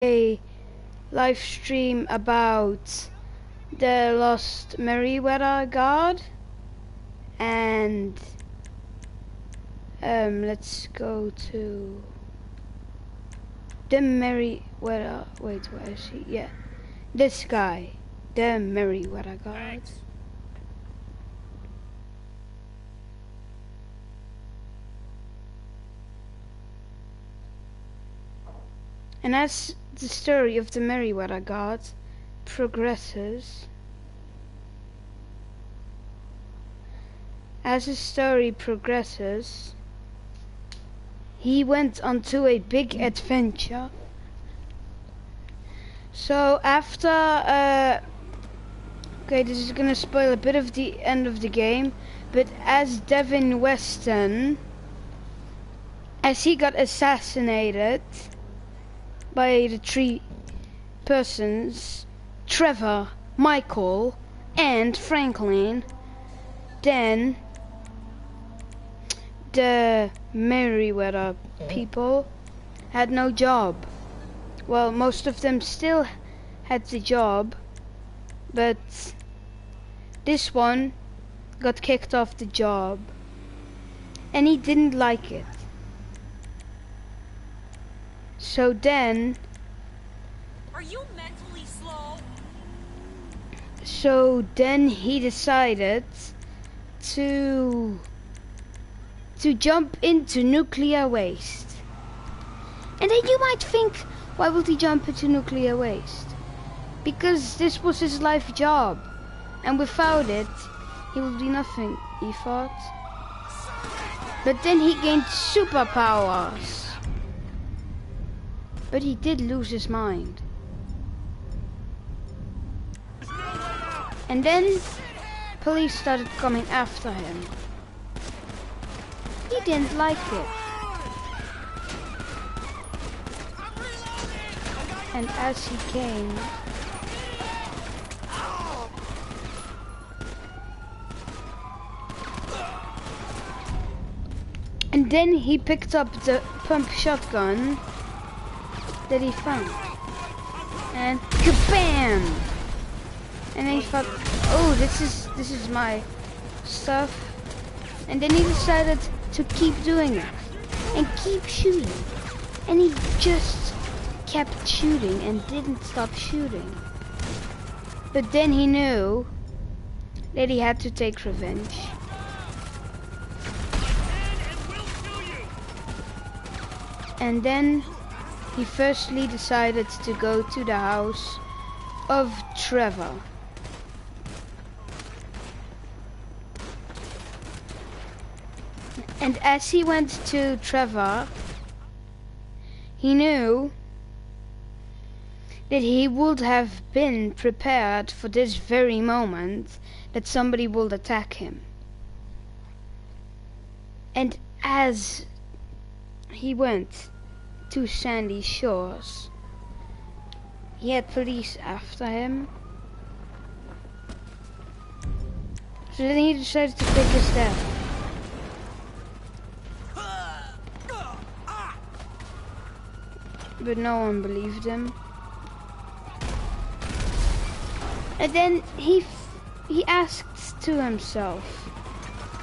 a live stream about the lost merryweather god, and let's go to the merryweather. Wait, where is he? Yeah, this guy, the merryweather god. Thanks. And as the story of the merryweather god progresses, he went onto a big adventure. So after, okay, this is gonna spoil a bit of the end of the game, but as Devin Weston, as he got assassinated by the three persons, Trevor, Michael, and Franklin, then the merryweather people had no job. Well, most of them still had the job, but this one got kicked off the job, and he didn't like it. So then, Are you mentally slow? he decided to jump into nuclear waste. And then you might think, why would he jump into nuclear waste? Because this was his life job, and without it, he would be nothing, he thought. But then he gained superpowers. But he did lose his mind. And then police started coming after him. He didn't like it. And as he came, and then he picked up the pump shotgun that he found, and kabam! And then he thought, oh, this is my stuff. And then he decided to keep doing it and keep shooting, and he just kept shooting and didn't stop shooting. But then he knew that he had to take revenge. And then he firstly decided to go to the house of Trevor. And as he went to Trevor, he knew that he would have been prepared for this very moment that somebody would attack him. And as he went to Sandy Shores, he had police after him. So then he decided to fake his death. But no one believed him. And then he asked to himself,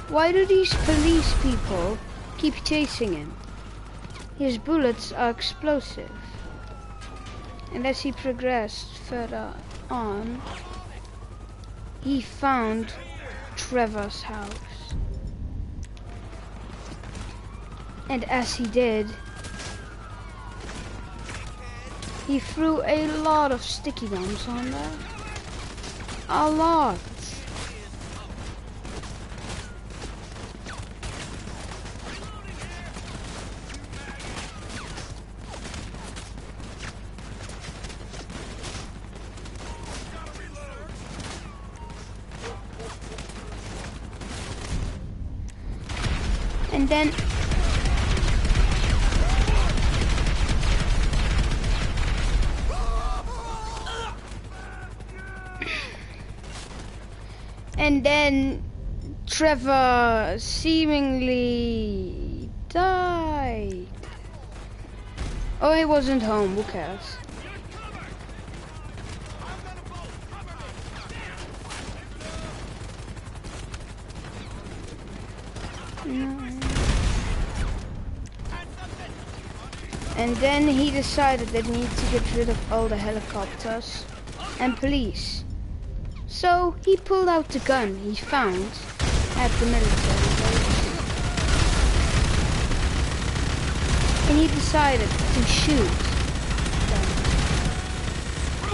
why do these police people keep chasing him? His bullets are explosive. And as he progressed further on, he found Trevor's house. And as he did, he threw a lot of sticky bombs on there. A lot. And then Trevor seemingly died. Oh, he wasn't home, who cares? And then he decided that he needed to get rid of all the helicopters and police. So he pulled out the gun he found at the military base. And he decided to shoot them.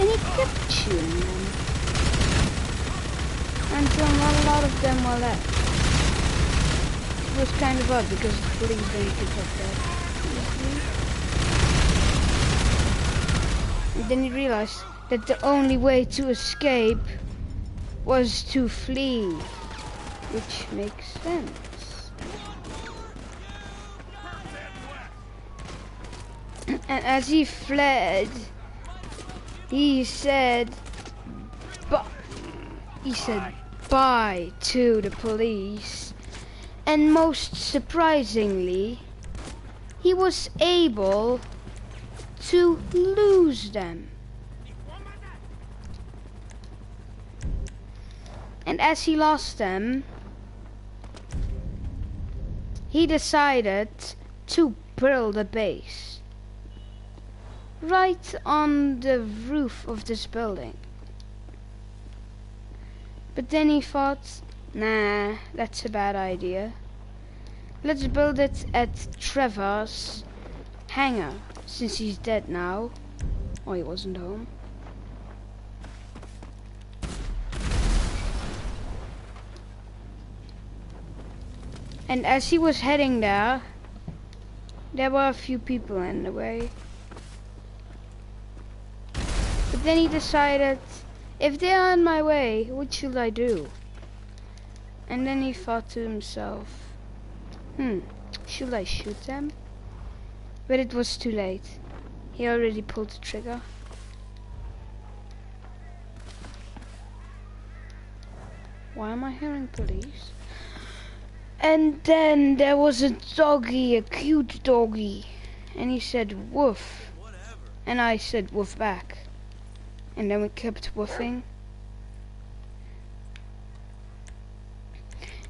And he kept shooting them until not a lot of them were left. It was kind of odd because the police didn't pick up that easily. And then he realized that the only way to escape was to flee, which makes sense. And as he fled, he said bye to the police, and most surprisingly, he was able to lose them. And as he lost them, he decided to build a base right on the roof of this building. But then he thought, nah, that's a bad idea. Let's build it at Trevor's hangar, since he's dead now. Or he wasn't home. And as he was heading there were a few people in the way. But then he decided, if they are in my way, what should I do? And then he thought to himself, should I shoot them? But it was too late. He already pulled the trigger. Why am I hearing police? And then there was a doggy, a cute doggy. And he said, woof. And I said, woof back. And then we kept woofing.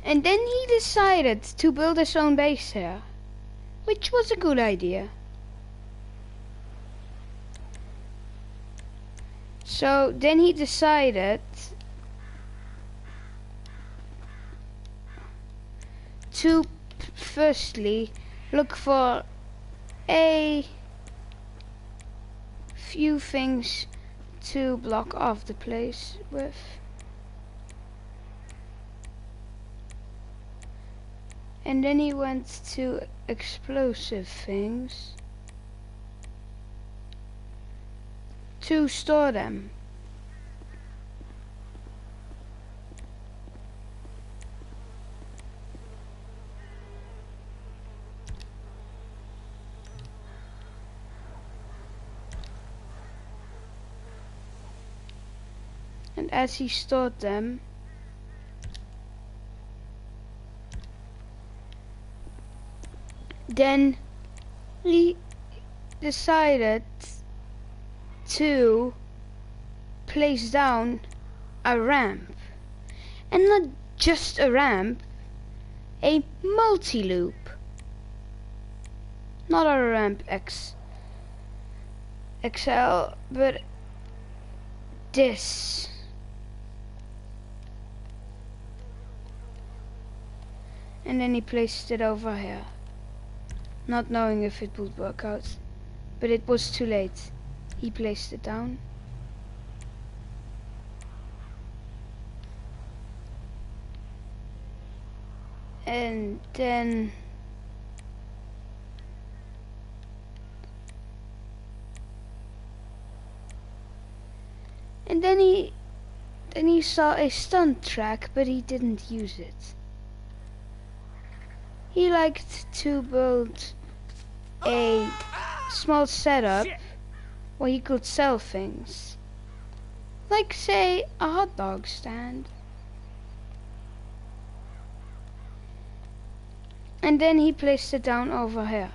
And then he decided to build his own base here, which was a good idea. So then he decided to firstly look for a few things to block off the place with. And then he went to explosive things to store them. And as he stored them, then he decided to place down a ramp, and not just a ramp, a multi-loop, not a ramp XL, but this. And then he placed it over here, not knowing if it would work out, but it was too late. He placed it down. And then he saw a stunt track, but he didn't use it. He liked to build a small setup where he could sell things, like say a hot dog stand. And then he placed it down over here.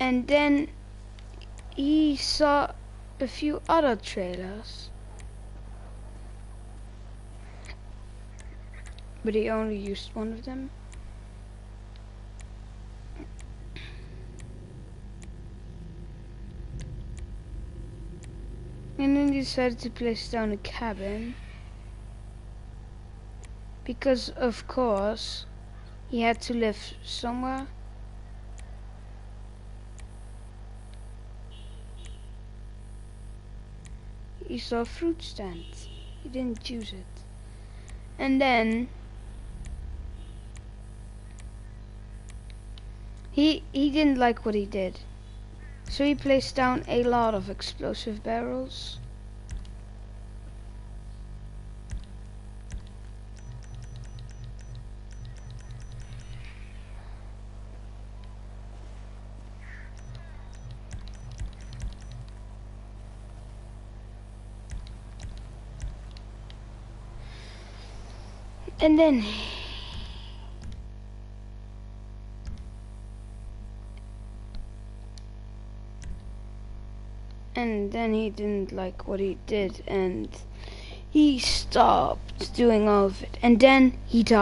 And then he saw a few other trailers. But he only used one of them. And then he decided to place down a cabin. Because, of course, he had to live somewhere. He saw a fruit stand. He didn't use it. And then he didn't like what he did. So he placed down a lot of explosive barrels. And then he didn't like what he did, and he stopped doing all of it, and then he died.